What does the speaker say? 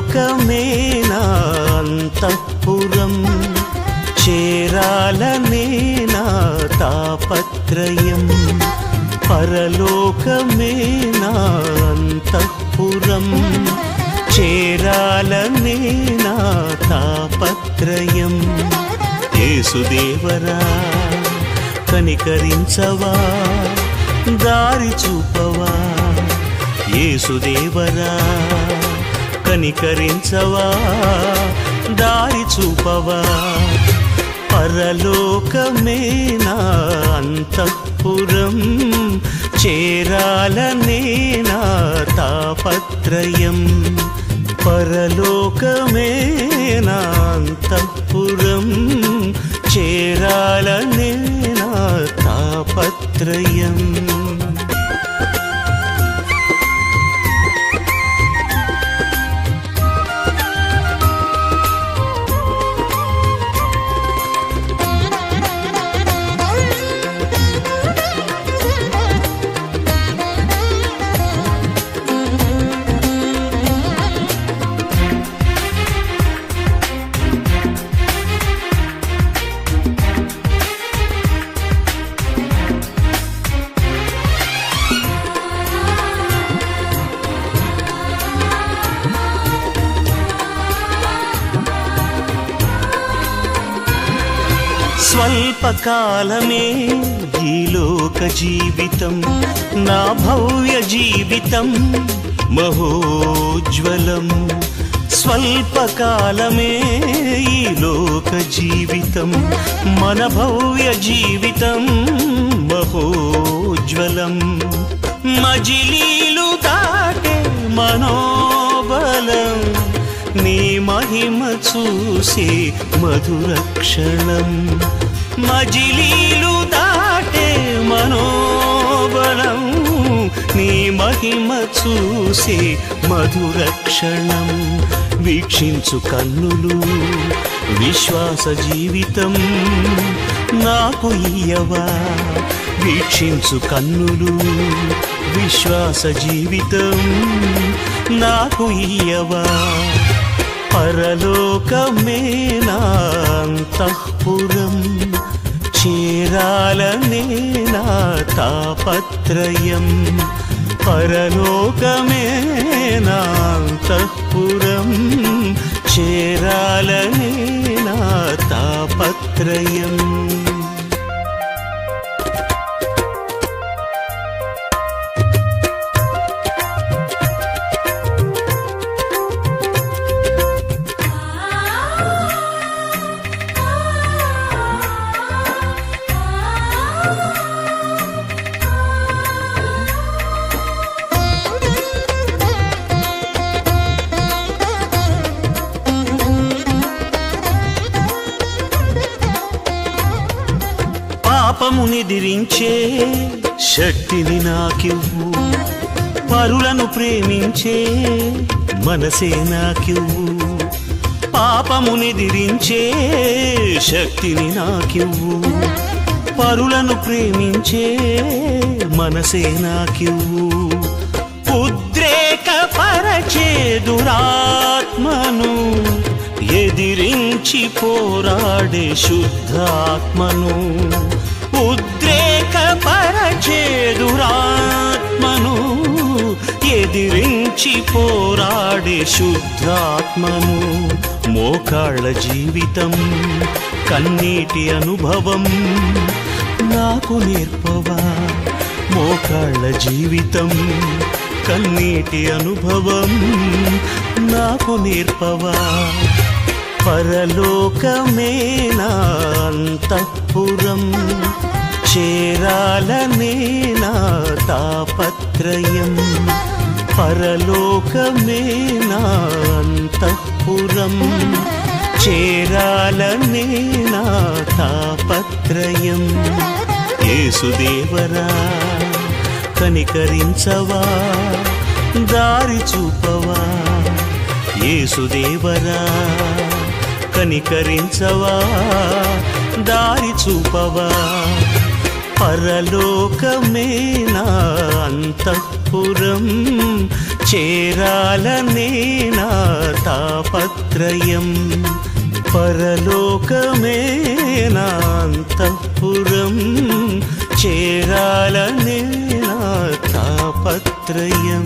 పరలోకమే నా అంతఃపురం, చేరాలనే నా తాపత్రయం. పరలోకమే నా అంతఃపురం, చేరాలనే నా తాపత్రయం. యేసుదేవరా కనికరించవా, దారి చూపవా. యేసుదేవరా కనికరించవా, దారి చూపవా. పరలోకమే నా అంతఃపురం, చేరాలనే నా తాపత్రయం. పరలోకమే నా అంతఃపురం, చేరాలనే నా తాపత్రయం. స్వల్పకాలమే ఈ లోక జీవితం, నా భవ్య జీవితం మహోజ్వలం. స్వల్పకాలమే ఈ లోక జీవితం, మన భవ్య జీవితం మహోజ్వలం. మజిలీలు దాటే మనోబలం, నీ మహిమ చూసే మధుర క్షణం. మజిలీలు దాటే మనోబలం, నీ మహిమ చూసే మధుర క్షణం. వీక్షించు కన్నులు విశ్వాస జీవితం నాకు ఇయ్యవా. వీక్షించు కన్నులు విశ్వాస జీవితం నాకు ఇయ్యవా. పరలోకమే నా అంతఃపురం, చేరాలనే నా తాపత్రయం. పరలోకమే నా అంతఃపురం, చేరాలనే నా తాపత్రయం. పాపమునిదిరించే శక్తిని నాకివ్వు, పరులను ప్రేమించే మనసే నాకివ్వు. పాపమునిదిరించే శక్తిని నాకివ్వు, పరులను ప్రేమించే మనసే నాకివ్వు. ఉద్రేకపరచే దురాత్మను ఎదిరించి పోరాడే శుద్ధాత్మను. ఉద్రేకపరచే దురాత్మను ఎదిరించి పోరాడే శుద్ధాత్మను. మోకాళ్ళ జీవితం కన్నీటి అనుభవం నాకు నేర్పవా. మోకాళ్ళ జీవితం కన్నీటి అనుభవం నాకు నేర్పవా. పరలోకమే నా అంతఃపురం, చేరాలనే నా తాపత్రయం. పరలోకమే నా అంతఃపురం, చేరాలనే నా తాపత్రయం. యేసుదేవరా కనికరించవా, దారి చూపవా. యేసుదేవరా కనికరించవా, దారి చూపవా. పరలోకమే నా అంతఃపురం, చేరాలనే నా తాపత్రయం పరలోకమే నా అంతఃపురం చేరాలనే నా తాపత్రయం